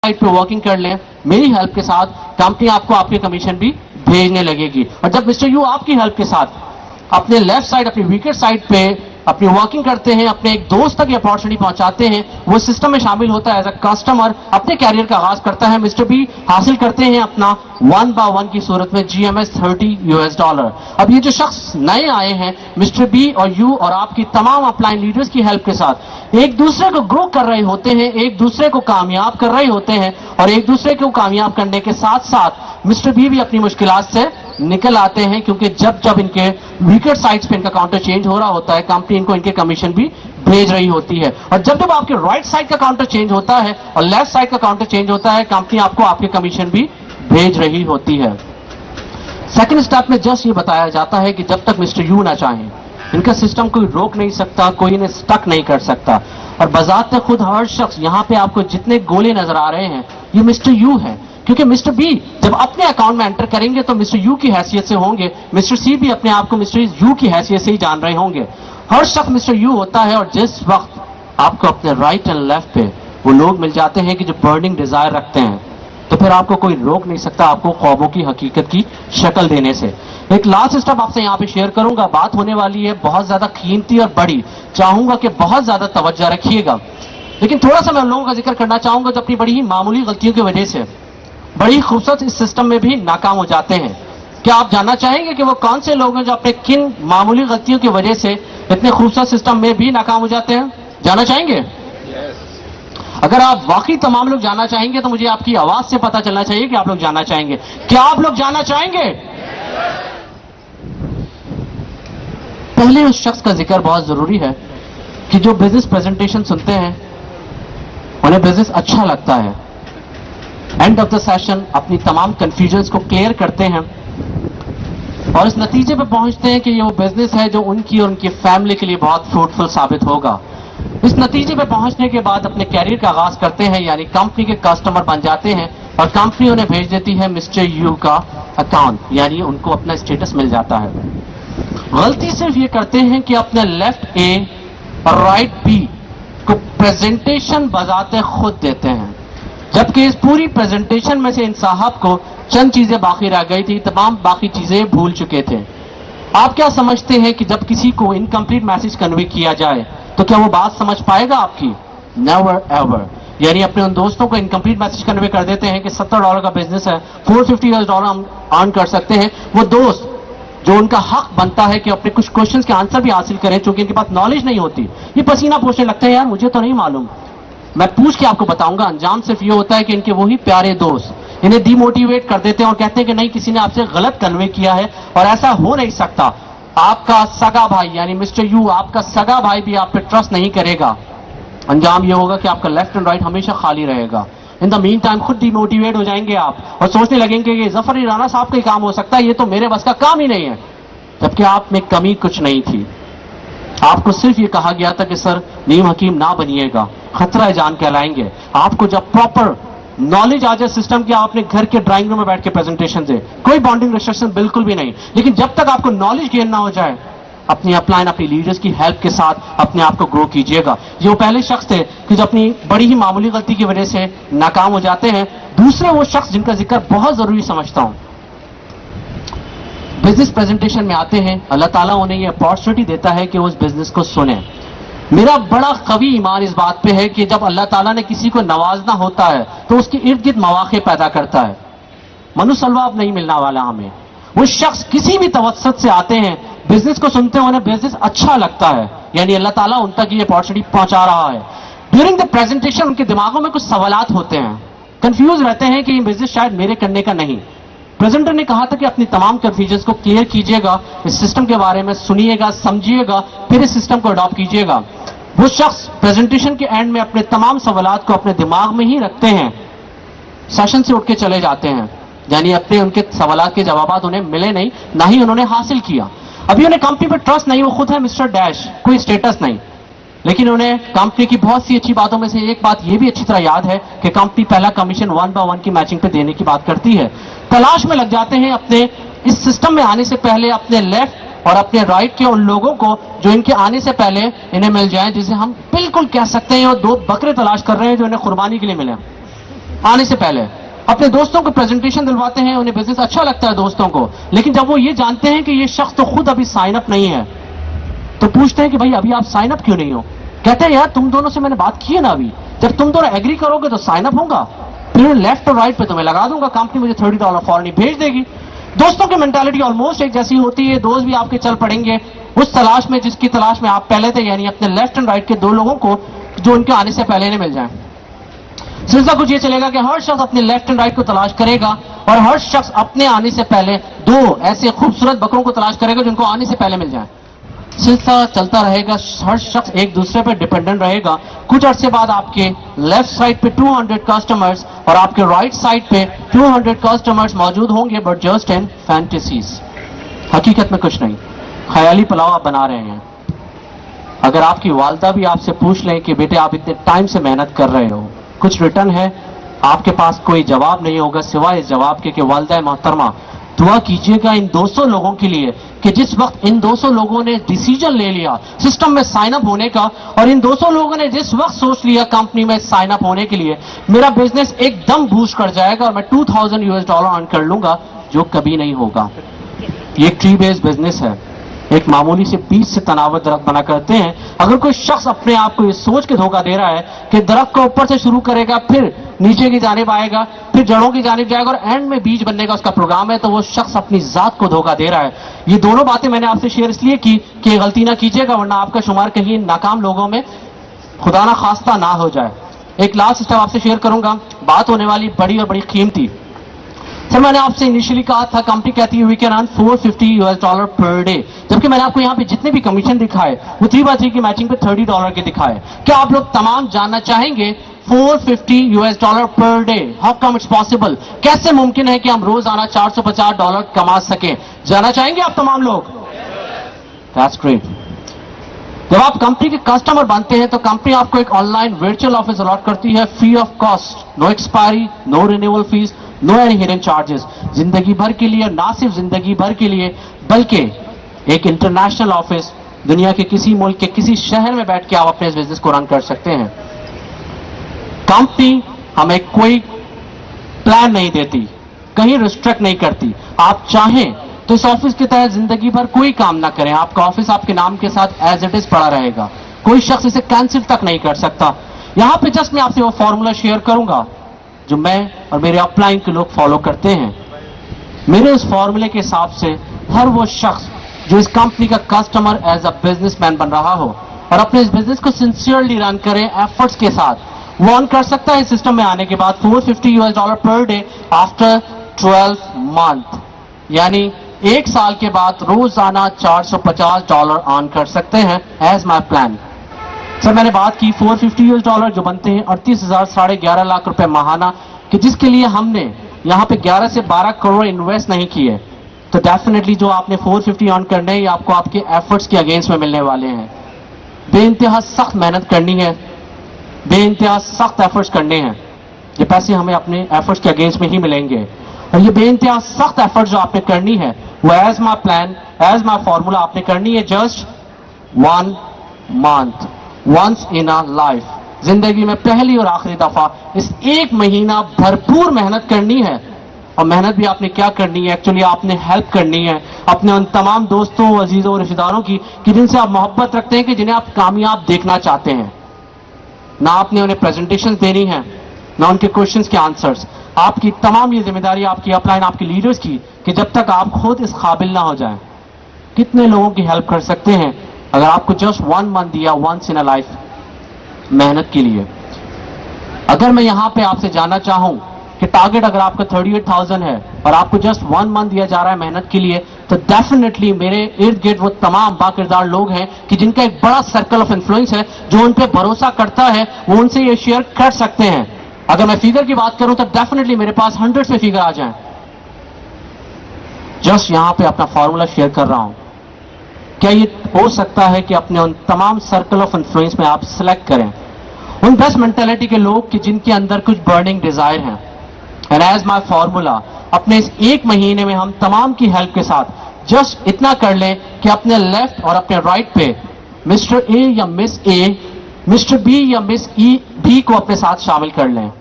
Side पे working कर लें, मेरी हेल्प के साथ कंपनी आपको आपके कमीशन भी भेजने लगेगी। और जब मिस्टर यू आपकी हेल्प के साथ अपने लेफ्ट साइड, अपनी वीकेट साइड पे अपनी वर्किंग करते हैं, अपने एक दोस्त तक ये अपॉर्चुनिटी पहुंचाते हैं, वो सिस्टम में शामिल होता है, एज अ कस्टमर अपने कैरियर का आगाज करता है, मिस्टर बी हासिल करते हैं अपना 1/1 की सूरत में GMS $30। अब ये जो शख्स नए आए हैं, मिस्टर बी और यू और आपकी तमाम अपलाइन लीडर्स की हेल्प के साथ एक दूसरे को ग्रो कर रहे होते हैं, एक दूसरे को कामयाब कर रहे होते हैं, और एक दूसरे को कामयाब करने के साथ साथ मिस्टर बी भी अपनी मुश्किलात से निकल आते हैं, क्योंकि जब जब इनके वीकेट साइड्स पे इनका काउंटर चेंज हो रहा होता है, कंपनी इनको इनके कमीशन भी भेज रही होती है। और जब जब आपके राइट साइड का काउंटर चेंज होता है और लेफ्ट साइड का काउंटर चेंज होता है, कंपनी आपको आपके कमीशन भी भेज रही होती है। सेकंड स्टेप में जस्ट ये बताया जाता है कि जब तक मिस्टर यू ना चाहें, इनका सिस्टम कोई रोक नहीं सकता, कोई इन्हें स्टक नहीं कर सकता। और बजाते खुद हर शख्स, यहां पे आपको जितने गोले नजर आ रहे हैं, ये मिस्टर यू है, क्योंकि मिस्टर बी जब अपने अकाउंट में एंटर करेंगे तो मिस्टर यू की हैसियत से होंगे, मिस्टर सी भी अपने आप को मिस्टर यू की हैसियत से ही जान रहे होंगे। हर शख्स मिस्टर यू होता है, और जिस वक्त आपको अपने राइट एंड लेफ्ट पे वो लोग मिल जाते हैं कि जो बर्निंग डिजायर रखते हैं, तो फिर आपको कोई रोक नहीं सकता आपको ख्वाबों की हकीकत की शक्ल देने से। एक लास्ट स्टेप आपसे यहाँ पे शेयर करूंगा, बात होने वाली है बहुत ज्यादा कीमती और बड़ी, चाहूंगा कि बहुत ज्यादा तवज्जो रखिएगा। लेकिन थोड़ा सा मैं उन लोगों का जिक्र करना चाहूंगा जो अपनी बड़ी ही मामूली गलतियों की वजह से बड़ी खूबसूरत इस सिस्टम में भी नाकाम हो जाते हैं। क्या आप जानना चाहेंगे कि वो कौन से लोग हैं जो अपने किन मामूली गलतियों की वजह से इतने खूबसूरत सिस्टम में भी नाकाम हो जाते हैं? जानना चाहेंगे? अगर आप वाकई तमाम लोग जानना चाहेंगे तो मुझे आपकी आवाज से पता चलना चाहिए कि आप लोग जानना चाहेंगे। क्या आप लोग जानना चाहेंगे? पहले उस शख्स का जिक्र बहुत जरूरी है कि जो बिजनेस प्रेजेंटेशन सुनते हैं उन्हें बिजनेस अच्छा लगता है, एंड ऑफ द सेशन अपनी तमाम कंफ्यूजन्स को क्लियर करते हैं और इस नतीजे पे पहुंचते हैं कि ये वो बिजनेस है जो उनकी और उनकी फैमिली के लिए बहुत फ्रूटफुल साबित होगा। इस नतीजे पे पहुंचने के बाद अपने कैरियर का आगाज करते हैं, यानी कंपनी के कस्टमर बन जाते हैं, और कंपनी उन्हें भेज देती है मिस्टर यू का अकाउंट, यानी उनको अपना स्टेटस मिल जाता है। गलती सिर्फ ये करते हैं कि अपने लेफ्ट ए और राइट बी को प्रेजेंटेशन बजाते खुद देते हैं, जबकि इस पूरी प्रेजेंटेशन में से इन साहब को चंद चीजें बाकी रह गई थी, तमाम बाकी चीजें भूल चुके थे। आप क्या समझते हैं कि जब किसी को इनकम्प्लीट मैसेज कन्वे किया जाए तो क्या वो बात समझ पाएगा आपकी? Never ever. यानी अपने उन दोस्तों को इनकम्प्लीट मैसेज कन्वे कर देते हैं कि $70 का बिजनेस है, $450 हम अर्न कर सकते हैं। वो दोस्त जो उनका हक बनता है कि अपने कुछ क्वेश्चंस के आंसर भी हासिल करें, चूंकि इनके पास नॉलेज नहीं होती, ये पसीना पोछने लगते हैं, यार मुझे तो नहीं मालूम, मैं पूछ के आपको बताऊंगा। अंजाम सिर्फ ये होता है कि इनके वही प्यारे दोस्त इन्हें डिमोटिवेट कर देते हैं और कहते हैं कि नहीं, किसी ने आपसे गलत कन्वे किया है और ऐसा हो नहीं सकता। आपका सगा भाई यानी मिस्टर यू, आपका सगा भाई भी आप पे ट्रस्ट नहीं करेगा। अंजाम ये होगा कि आपका लेफ्ट एंड राइट हमेशा खाली रहेगा। इन द मीन टाइम खुद डिमोटिवेट हो जाएंगे आप और सोचने लगेंगे कि जफर राना साहब का ही काम हो सकता है, ये तो मेरे बस का काम ही नहीं है, जबकि आप में कमी कुछ नहीं थी। आपको सिर्फ ये कहा गया था कि सर नीम हकीम ना बनिएगा, खतरा है जान कहलाएंगे। आपको जब प्रॉपर नॉलेज आ जाए सिस्टम की, आप अपने घर के ड्राइंग रूम में बैठ के प्रेजेंटेशन दे, कोई बॉन्डिंग रिस्ट्रिक्शन बिल्कुल भी नहीं। लेकिन जब तक आपको नॉलेज गेन ना हो जाए, अपनी अपलाइन अपनी लीडर्स की हेल्प के साथ अपने आप को ग्रो कीजिएगा। ये वो पहले शख्स थे कि जो अपनी बड़ी ही मामूली गलती की वजह से नाकाम हो जाते हैं। दूसरे वो शख्स जिनका जिक्र बहुत जरूरी समझता हूं, बिजनेस प्रेजेंटेशन में आते हैं, अल्लाह ताला उन्हें ये अपॉर्चुनिटी देता है कि वो उस बिजनेस को सुने। मेरा बड़ा कवी ईमान इस बात पे है कि जब अल्लाह ताला ने किसी को नवाजना होता है तो उसके इर्द गिर्द मौके पैदा करता है। मनुसलवा अब नहीं मिलना वाला हमें। वो शख्स किसी भी तवस्सुत से आते हैं, बिजनेस को सुनते हैं, उन्हें बिजनेस अच्छा लगता है, यानी अल्लाह ताला उन तक ये अपॉर्चुनिटी पहुंचा रहा है। ड्यूरिंग द प्रेजेंटेशन उनके दिमागों में कुछ सवालात होते हैं, कंफ्यूज रहते हैं कि ये बिजनेस शायद मेरे करने का नहीं। प्रेजेंटर ने कहा था कि अपनी तमाम कंफ्यूजन को क्लियर कीजिएगा, इस सिस्टम के बारे में सुनिएगा, समझिएगा, फिर इस सिस्टम को अडॉप्ट कीजिएगा। वो शख्स प्रेजेंटेशन के एंड में अपने तमाम सवालात को अपने दिमाग में ही रखते हैं, सेशन से उठ के चले जाते हैं, यानी अपने उनके सवालात के जवाब उन्हें मिले नहीं, ना ही उन्होंने हासिल किया। अभी उन्हें कंपनी पर ट्रस्ट नहीं, वो खुद है मिस्टर डैश, कोई स्टेटस नहीं, लेकिन उन्हें कंपनी की बहुत सी अच्छी बातों में से एक बात यह भी अच्छी तरह याद है कि कंपनी पहला कमीशन 1/1 की मैचिंग पे देने की बात करती है। तलाश में लग जाते हैं अपने इस सिस्टम में आने से पहले अपने लेफ्ट और अपने राइट के उन लोगों को जो इनके आने से पहले इन्हें मिल जाए, जिसे हम बिल्कुल कह सकते हैं और दो बकरे तलाश कर रहे हैं जो इन्हें कुर्बानी के लिए मिले। आने से पहले अपने दोस्तों को प्रेजेंटेशन दिलवाते हैं, उन्हें बिजनेस अच्छा लगता है दोस्तों को, लेकिन जब वो ये जानते हैं कि ये शख्स तो खुद अभी साइन अप नहीं है, तो पूछते हैं कि भाई अभी आप साइन अप क्यों नहीं हो? कहते हैं यार तुम दोनों से मैंने बात की है ना, अभी जब तुम दोनों एग्री करोगे तो साइन अप होगा, फिर लेफ्ट और राइट पे तुम्हें लगा दूंगा, कंपनी मुझे $30 फॉरनी भेज देगी। दोस्तों की मेंटालिटी ऑलमोस्ट एक जैसी होती है, दोस्त भी आपके चल पड़ेंगे उस तलाश में जिसकी तलाश में आप पहले थे, यानी अपने लेफ्ट एंड राइट के दो लोगों को जो उनके आने से पहले नहीं मिल जाए। सिलसिला कुछ ये चलेगा कि हर शख्स अपने लेफ्ट एंड राइट को तलाश करेगा और हर शख्स अपने आने से पहले दो ऐसे खूबसूरत बकरों को तलाश करेगा जिनको आने से पहले मिल जाए। सिलसिला चलता रहेगा, हर शख्स एक दूसरे पर डिपेंडेंट रहेगा। कुछ अरसे बाद आपके लेफ्ट साइड पे 200 कस्टमर्स और आपके राइट साइड पे 200 कस्टमर्स मौजूद होंगे, बट जस्ट इन फैंटेसीज, हकीकत में कुछ नहीं, ख्याली पुलाव आप बना रहे हैं। अगर आपकी वालदा भी आपसे पूछ लें कि बेटे आप इतने टाइम से मेहनत कर रहे हो, कुछ रिटर्न है, आपके पास कोई जवाब नहीं होगा सिवाय इस जवाब के कि वालदा मोहतरमा दुआ कीजिएगा इन 200 लोगों के लिए कि जिस वक्त इन 200 लोगों ने डिसीजन ले लिया सिस्टम में साइन अप होने का, और इन 200 लोगों ने जिस वक्त सोच लिया कंपनी में साइन अप होने के लिए, मेरा बिजनेस एकदम बूस्ट कर जाएगा और मैं $2000 अर्न कर लूंगा, जो कभी नहीं होगा। ये ट्री बेस्ड बिजनेस है, एक मामूली से 20 से तनावर दरख्त बना करते हैं। अगर कोई शख्स अपने आप को ये सोच के धोखा दे रहा है कि दरख्त को ऊपर से शुरू करेगा, फिर नीचे की जानिब आएगा, फिर जड़ों की जानिब जाएगा और एंड में बीज बनने का उसका प्रोग्राम है, तो वो शख्स अपनी जात को धोखा दे रहा है। ये दोनों बातें मैंने आपसे शेयर इसलिए की कि गलती ना कीजिएगा, वरना आपका शुमार कहीं नाकाम लोगों में खुदा ना खास्ता ना हो जाए। एक लास्ट स्टेप आपसे शेयर करूंगा, बात होने वाली बड़ी और बड़ी कीमती। सर मैंने आपसे इनिशियली कहा था कंपनी कहती है we can earn $450 per day, जबकि मैंने आपको यहाँ पे जितने भी कमीशन दिखाए वो 3x3 की मैचिंग पे $30 के दिखाए। क्या आप लोग तमाम जानना चाहेंगे $450 per day, how come it's possible, कैसे मुमकिन है कि हम रोजाना $450 कमा सकें? जानना चाहेंगे आप तमाम लोग? That's great. जब आप कंपनी के कस्टमर बनते हैं तो कंपनी आपको एक ऑनलाइन वर्चुअल ऑफिस अलॉट करती है, free of cost, no expiry, no renewal fees, no any hidden charges, जिंदगी भर के लिए, ना सिर्फ जिंदगी भर के लिए बल्कि एक इंटरनेशनल ऑफिस, दुनिया के किसी मुल्क के किसी शहर में बैठ के आप अपने इस बिजनेस को रन कर सकते हैं। कंपनी हमें कोई प्लान नहीं देती, कहीं रिस्ट्रिक्ट नहीं करती। आप चाहें तो इस ऑफिस के तहत जिंदगी भर कोई काम ना करें, आपका ऑफिस आपके नाम के साथ एज इट इज पड़ा रहेगा, कोई शख्स इसे कैंसिल तक नहीं कर सकता। यहां पे जस्ट मैं आपसे वो फॉर्मूला शेयर करूंगा जो मैं और मेरे अपलाइन के लोग फॉलो करते हैं। मेरे उस फॉर्मूले के हिसाब से हर वो शख्स जो इस कंपनी का कस्टमर एज अ बिजनेसमैन बन रहा हो और अपने इस बिजनेस को सिंसियरली रन करें एफर्ट्स के साथ, वो अर्न कर सकता है इस सिस्टम में आने के बाद $450 पर डे आफ्टर 12 मंथ, यानी एक साल के बाद रोजाना $450 अर्न कर सकते हैं एज माई प्लान। सर मैंने बात की $450 जो बनते हैं 38,000 साढ़े 11 लाख रुपए माहाना, कि जिसके लिए हमने यहां पे 11 से 12 करोड़ इन्वेस्ट नहीं किए, तो डेफिनेटली जो आपने 450 अर्न करने हैं ये आपको आपके एफर्ट्स के अगेंस्ट में मिलने वाले हैं। बेइंतहा सख्त मेहनत करनी है, बेइंतहा सख्त एफर्ट्स करने हैं, ये पैसे हमें अपने एफर्ट्स के अगेंस्ट में ही मिलेंगे। और ये बेइंतहा सख्त एफर्ट जो आपने करनी है वो as my plan, as my formula आपने करनी है just 1 month, once in a life, जिंदगी में पहली और आखिरी दफा इस एक महीना भरपूर मेहनत करनी है। और मेहनत भी आपने क्या करनी है, एक्चुअली आपने हेल्प करनी है अपने उन तमाम दोस्तों, अजीजों और रिश्तेदारों की कि जिनसे आप मोहब्बत रखते हैं, कि जिन्हें आप कामयाब देखना चाहते हैं। ना आपने उन्हें प्रेजेंटेशन देनी है, ना उनके क्वेश्चंस के आंसर्स। आपकी तमाम ये जिम्मेदारी आपकी अपलाइन, आपकी लीडर्स की, कि जब तक आप खुद इस काबिल ना हो जाएं, कितने लोगों की हेल्प कर सकते हैं अगर आपको जस्ट 1 मंथ दिया, वंस इन अ लाइफ मेहनत के लिए। अगर मैं यहां पे आपसे जानना चाहूं कि टारगेट अगर आपका 38,000 है और आपको जस्ट 1 मंथ दिया जा रहा है मेहनत के लिए, तो डेफिनेटली मेरे इर्द गिर्द वो तमाम बाकिरदार लोग हैं कि जिनका एक बड़ा सर्कल ऑफ इन्फ्लुएंस है, जो उन पे भरोसा करता है, वो उनसे ये शेयर कर सकते हैं। अगर मैं फिगर की बात करूं तो डेफिनेटली मेरे पास 100 में फिगर आ जाए। जस्ट यहां पे अपना फॉर्मूला शेयर कर रहा हूं। क्या ये हो सकता है कि अपने उन तमाम सर्कल ऑफ इन्फ्लुएंस में आप सिलेक्ट करें उन बेस्ट मेंटालिटी के लोग कि जिनके अंदर कुछ बर्निंग डिजायर है। एंड एज माई फॉर्मूला अपने इस एक महीने में हम तमाम की हेल्प के साथ जस्ट इतना कर लें कि अपने लेफ्ट और अपने राइट पे मिस्टर ए या मिस ए, मिस्टर बी या मिस ई बी को अपने साथ शामिल कर लें।